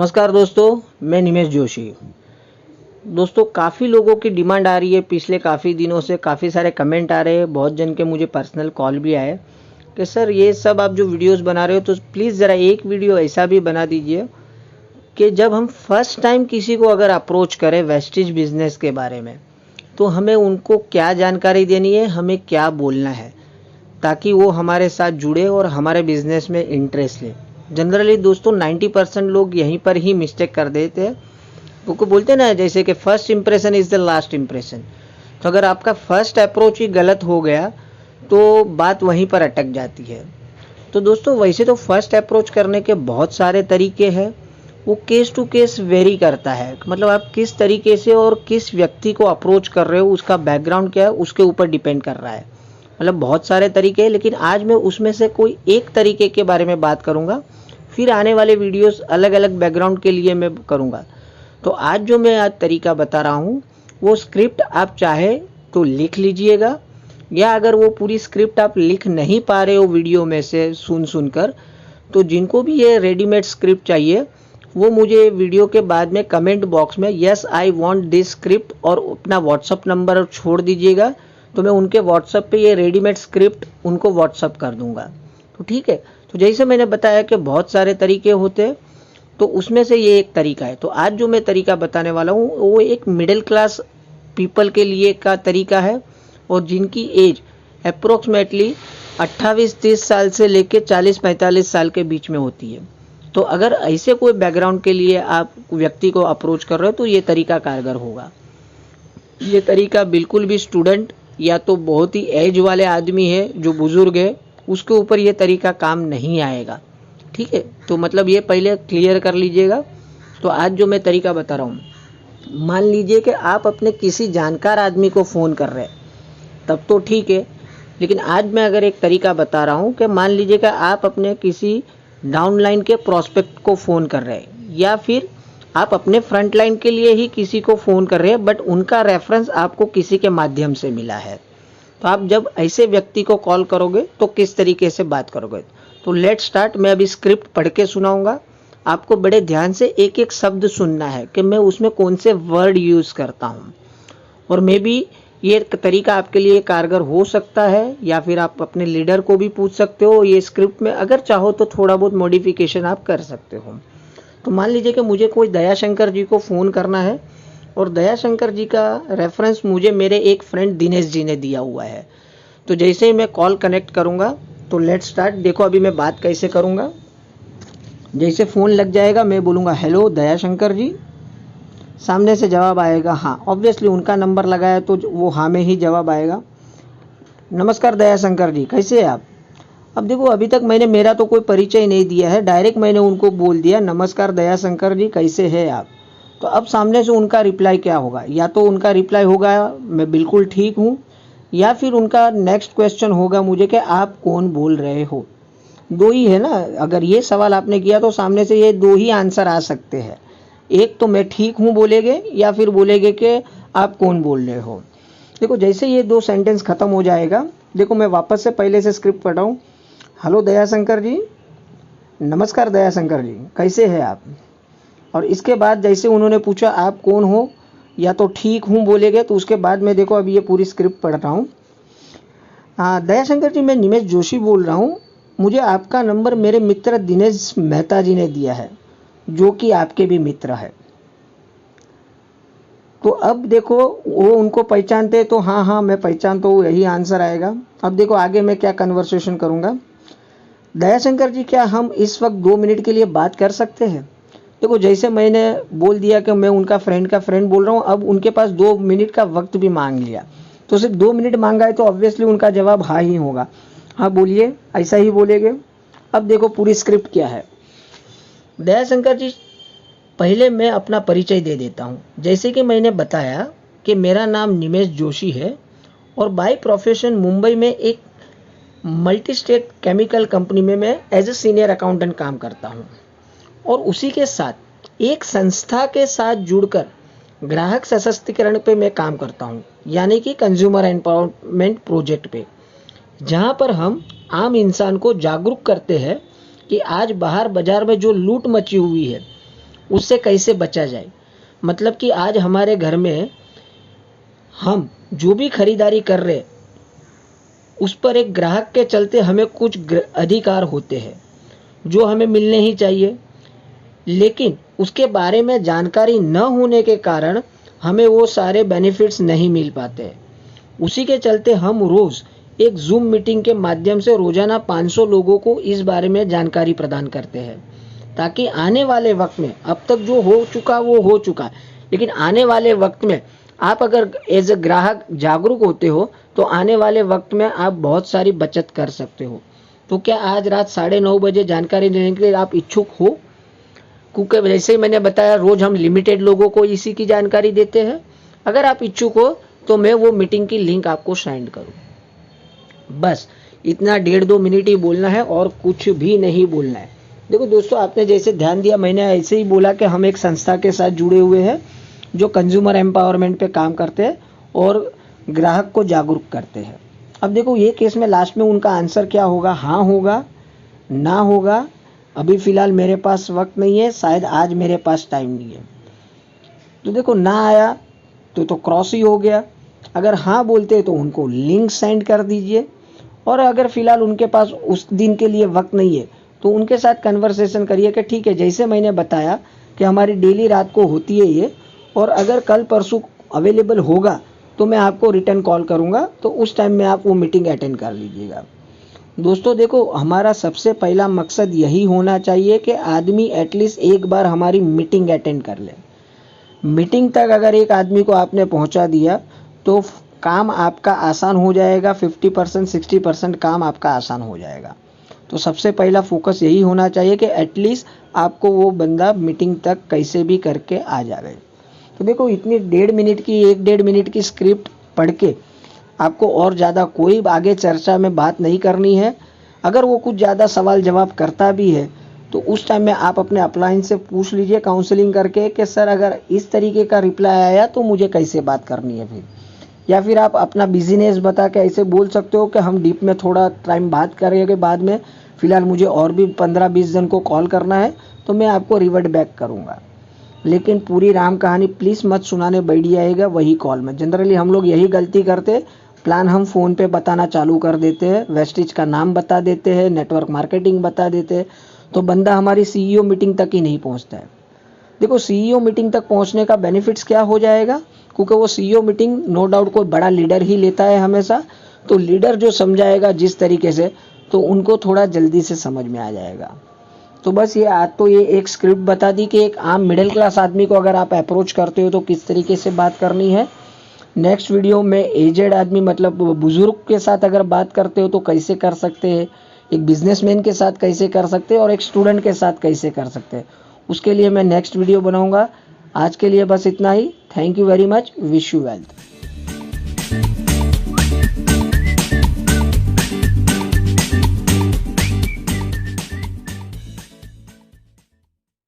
नमस्कार दोस्तों, मैं निमेश जोशी। दोस्तों, काफ़ी लोगों की डिमांड आ रही है। पिछले काफ़ी दिनों से काफ़ी सारे कमेंट आ रहे हैं, बहुत जन के मुझे पर्सनल कॉल भी आए कि सर ये सब आप जो वीडियोस बना रहे हो तो प्लीज़ ज़रा एक वीडियो ऐसा भी बना दीजिए कि जब हम फर्स्ट टाइम किसी को अगर अप्रोच करें वेस्टेज बिजनेस के बारे में तो हमें उनको क्या जानकारी देनी है, हमें क्या बोलना है, ताकि वो हमारे साथ जुड़े और हमारे बिजनेस में इंटरेस्ट ले। जनरली दोस्तों 90% लोग यहीं पर ही मिस्टेक कर देते हैं। वो बोलते हैं ना, जैसे कि first impression is the last impression. तो अगर आपका फर्स्ट अप्रोच ही गलत हो गया तो बात वहीं पर अटक जाती है। तो दोस्तों वैसे तो फर्स्ट अप्रोच करने के बहुत सारे तरीके हैं, वो केस टू केस वेरी करता है। मतलब आप किस तरीके से और किस व्यक्ति को अप्रोच कर रहे हो, उसका बैकग्राउंड क्या है, उसके ऊपर डिपेंड कर रहा है। मतलब बहुत सारे तरीके हैं, लेकिन आज मैं उसमें से कोई एक तरीके के बारे में बात करूंगा। फिर आने वाले वीडियोस अलग अलग बैकग्राउंड के लिए मैं करूंगा। तो आज जो मैं आज तरीका बता रहा हूँ वो स्क्रिप्ट आप चाहे तो लिख लीजिएगा, या अगर वो पूरी स्क्रिप्ट आप लिख नहीं पा रहे हो वीडियो में से सुन कर, तो जिनको भी ये रेडीमेड स्क्रिप्ट चाहिए वो मुझे वीडियो के बाद में कमेंट बॉक्स में yes I want this script और अपना व्हाट्सअप नंबर छोड़ दीजिएगा। तो मैं उनके व्हाट्सअप पे ये रेडीमेड स्क्रिप्ट उनको व्हाट्सअप कर दूंगा। तो ठीक है। तो जैसे मैंने बताया कि बहुत सारे तरीके होते हैं, तो उसमें से ये एक तरीका है। तो आज जो मैं तरीका बताने वाला हूँ वो एक मिडिल क्लास पीपल के लिए का तरीका है, और जिनकी एज अप्रोक्सीमेटली 28-30 साल से लेकर 40-45 साल के बीच में होती है। तो अगर ऐसे कोई बैकग्राउंड के लिए आप व्यक्ति को अप्रोच कर रहे हो तो ये तरीका कारगर होगा। ये तरीका बिल्कुल भी स्टूडेंट या तो बहुत ही एज वाले आदमी है जो बुजुर्ग है उसके ऊपर ये तरीका काम नहीं आएगा। ठीक है, तो मतलब ये पहले क्लियर कर लीजिएगा। तो आज जो मैं तरीका बता रहा हूँ, मान लीजिए कि आप अपने किसी जानकार आदमी को फ़ोन कर रहे हैं, तब तो ठीक है। लेकिन आज मैं अगर एक तरीका बता रहा हूँ कि मान लीजिए कि आप अपने किसी डाउनलाइन के प्रोस्पेक्ट को फ़ोन कर रहे हैं, या फिर आप अपने फ्रंट लाइन के लिए ही किसी को फ़ोन कर रहे हैं, बट उनका रेफरेंस आपको किसी के माध्यम से मिला है। तो आप जब ऐसे व्यक्ति को कॉल करोगे तो किस तरीके से बात करोगे। तो लेट स्टार्ट। मैं अभी स्क्रिप्ट पढ़ के सुनाऊंगा, आपको बड़े ध्यान से एक एक शब्द सुनना है कि मैं उसमें कौन से वर्ड यूज़ करता हूँ। और मे बी ये तरीका आपके लिए कारगर हो सकता है, या फिर आप अपने लीडर को भी पूछ सकते हो। ये स्क्रिप्ट में अगर चाहो तो थोड़ा बहुत मॉडिफिकेशन आप कर सकते हो। तो मान लीजिए कि मुझे कोई दयाशंकर जी को फ़ोन करना है, और दयाशंकर जी का रेफरेंस मुझे मेरे एक फ्रेंड दिनेश जी ने दिया हुआ है। तो जैसे ही मैं कॉल कनेक्ट करूँगा तो लेट स्टार्ट। देखो अभी मैं बात कैसे करूँगा। जैसे फ़ोन लग जाएगा मैं बोलूँगा हेलो दयाशंकर जी, सामने से जवाब आएगा हाँ। ऑब्वियसली उनका नंबर लगाया तो वो हाँ में ही जवाब आएगा। नमस्कार दयाशंकर जी, कैसे हैं आप। अब देखो अभी तक मैंने मेरा तो कोई परिचय नहीं दिया है, डायरेक्ट मैंने उनको बोल दिया नमस्कार दयाशंकर जी, कैसे हैं आप। तो अब सामने से उनका रिप्लाई क्या होगा, या तो उनका रिप्लाई होगा मैं बिल्कुल ठीक हूँ, या फिर उनका नेक्स्ट क्वेश्चन होगा मुझे कि आप कौन बोल रहे हो। दो ही है ना, अगर ये सवाल आपने किया तो सामने से ये दो ही आंसर आ सकते हैं। एक तो मैं ठीक हूँ बोलेंगे, या फिर बोलेंगे कि आप कौन बोल रहे हो। देखो जैसे ये दो सेंटेंस खत्म हो जाएगा, देखो मैं वापस से पहले से स्क्रिप्ट पढ़ाऊँ। हेलो दयाशंकर जी, नमस्कार दयाशंकर जी, कैसे हैं आप। और इसके बाद जैसे उन्होंने पूछा आप कौन हो, या तो ठीक हूँ बोलेंगे, तो उसके बाद मैं देखो अभी ये पूरी स्क्रिप्ट पढ़ रहा हूँ। दयाशंकर जी, मैं निमेश जोशी बोल रहा हूँ। मुझे आपका नंबर मेरे मित्र दिनेश मेहता जी ने दिया है, जो कि आपके भी मित्र है। तो अब देखो वो उनको पहचानते, तो हाँ हाँ मैं पहचानता हूँ, यही आंसर आएगा। अब देखो आगे मैं क्या कन्वर्सेशन करूँगा। दयाशंकर जी, क्या हम इस वक्त 2 मिनट के लिए बात कर सकते हैं। देखो जैसे मैंने बोल दिया कि मैं उनका फ्रेंड का फ्रेंड बोल रहा हूँ, अब उनके पास 2 मिनट का वक्त भी मांग लिया, तो सिर्फ 2 मिनट मांगा है तो ऑब्वियसली उनका जवाब हाँ ही होगा। हाँ बोलिए, ऐसा ही बोलेंगे। अब देखो पूरी स्क्रिप्ट क्या है। दयाशंकर जी, पहले मैं अपना परिचय दे देता हूँ। जैसे कि मैंने बताया कि मेरा नाम निमेश जोशी है, और बाय प्रोफेशन मुंबई में एक मल्टी स्टेट केमिकल कंपनी में मैं एज ए सीनियर अकाउंटेंट काम करता हूँ। और उसी के साथ एक संस्था के साथ जुड़कर ग्राहक सशक्तिकरण पे मैं काम करता हूँ, यानी कि कंज्यूमर एम्पावरमेंट प्रोजेक्ट पे, जहाँ पर हम आम इंसान को जागरूक करते हैं कि आज बाहर बाजार में जो लूट मची हुई है उससे कैसे बचा जाए। मतलब कि आज हमारे घर में हम जो भी खरीदारी कर रहे हैं उस पर एक ग्राहक के चलते हमें कुछ अधिकार होते हैं जो हमें मिलने ही चाहिए, लेकिन उसके बारे में जानकारी न होने के कारण हमें वो सारे बेनिफिट्स नहीं मिल पाते हैं। उसी के चलते हम रोज़ एक जूम मीटिंग के माध्यम से रोजाना 500 लोगों को इस बारे में जानकारी प्रदान करते हैं, ताकि आने वाले वक्त में, अब तक जो हो चुका वो हो चुका, लेकिन आने वाले वक्त में आप अगर एज ए ग्राहक जागरूक होते हो तो आने वाले वक्त में आप बहुत सारी बचत कर सकते हो। तो क्या आज रात 9:30 बजे जानकारी लेने के लिए आप इच्छुक हो? क्योंकि जैसे ही मैंने बताया रोज हम लिमिटेड लोगों को इसी की जानकारी देते हैं। अगर आप इच्छुक हो तो मैं वो मीटिंग की लिंक आपको सेंड करूँ। बस इतना 1.5-2 मिनट ही बोलना है और कुछ भी नहीं बोलना है। देखो दोस्तों, आपने जैसे ध्यान दिया, मैंने ऐसे ही बोला कि हम एक संस्था के साथ जुड़े हुए हैं जो कंज्यूमर एम्पावरमेंट पे काम करते हैं और ग्राहक को जागरूक करते हैं। अब देखो ये केस में लास्ट में उनका आंसर क्या होगा, हाँ होगा, ना होगा, अभी फ़िलहाल मेरे पास वक्त नहीं है, शायद आज मेरे पास टाइम नहीं है। तो देखो ना आया तो क्रॉस ही हो गया। अगर हाँ बोलते तो उनको लिंक सेंड कर दीजिए, और अगर फ़िलहाल उनके पास उस दिन के लिए वक्त नहीं है तो उनके साथ कन्वर्सेशन करिए कि ठीक है, जैसे मैंने बताया कि हमारी डेली रात को होती है ये, और अगर कल परसों अवेलेबल होगा तो मैं आपको रिटर्न कॉल करूँगा, तो उस टाइम में आप वो मीटिंग अटेंड कर लीजिएगा। दोस्तों देखो, हमारा सबसे पहला मकसद यही होना चाहिए कि आदमी एटलीस्ट एक बार हमारी मीटिंग अटेंड कर ले। मीटिंग तक अगर एक आदमी को आपने पहुंचा दिया तो काम आपका आसान हो जाएगा, 50% 60% काम आपका आसान हो जाएगा। तो सबसे पहला फोकस यही होना चाहिए कि एटलीस्ट आपको वो बंदा मीटिंग तक कैसे भी करके आ जाए। तो देखो, इतनी 1.5 मिनट की स्क्रिप्ट पढ़ के आपको और ज़्यादा कोई आगे चर्चा में बात नहीं करनी है। अगर वो कुछ ज़्यादा सवाल जवाब करता भी है तो उस टाइम में आप अपने अपलाइन से पूछ लीजिए काउंसलिंग करके कि सर अगर इस तरीके का रिप्लाई आया तो मुझे कैसे बात करनी है फिर। या फिर आप अपना बिजनेस बता के ऐसे बोल सकते हो कि हम डीप में थोड़ा टाइम बात करेंगे बाद में, फ़िलहाल मुझे और भी 15-20 जन को कॉल करना है तो मैं आपको रिवर्ट बैक करूँगा। लेकिन पूरी राम कहानी प्लीज़ मत सुनाने बैठ जाएगा वही कॉल में। जनरली हम लोग यही गलती करते, प्लान हम फ़ोन पे बताना चालू कर देते हैं, वेस्टिज का नाम बता देते हैं, नेटवर्क मार्केटिंग बता देते हैं, तो बंदा हमारी सीईओ मीटिंग तक ही नहीं पहुंचता है। देखो, सीईओ मीटिंग तक पहुंचने का बेनिफिट्स क्या हो जाएगा, क्योंकि वो सीईओ मीटिंग नो डाउट कोई बड़ा लीडर ही लेता है हमेशा। तो लीडर जो समझाएगा जिस तरीके से, तो उनको थोड़ा जल्दी से समझ में आ जाएगा। तो बस ये आज तो ये एक स्क्रिप्ट बता दी कि एक आम मिडिल क्लास आदमी को अगर आप अप्रोच करते हो तो किस तरीके से बात करनी है। नेक्स्ट वीडियो में एजेड आदमी मतलब बुजुर्ग के साथ अगर बात करते हो तो कैसे कर सकते हैं, एक बिजनेसमैन के साथ कैसे कर सकते हैं, और एक स्टूडेंट के साथ कैसे कर सकते हैं, उसके लिए मैं नेक्स्ट वीडियो बनाऊंगा। आज के लिए बस इतना ही। Thank you very much. Wish you wealth.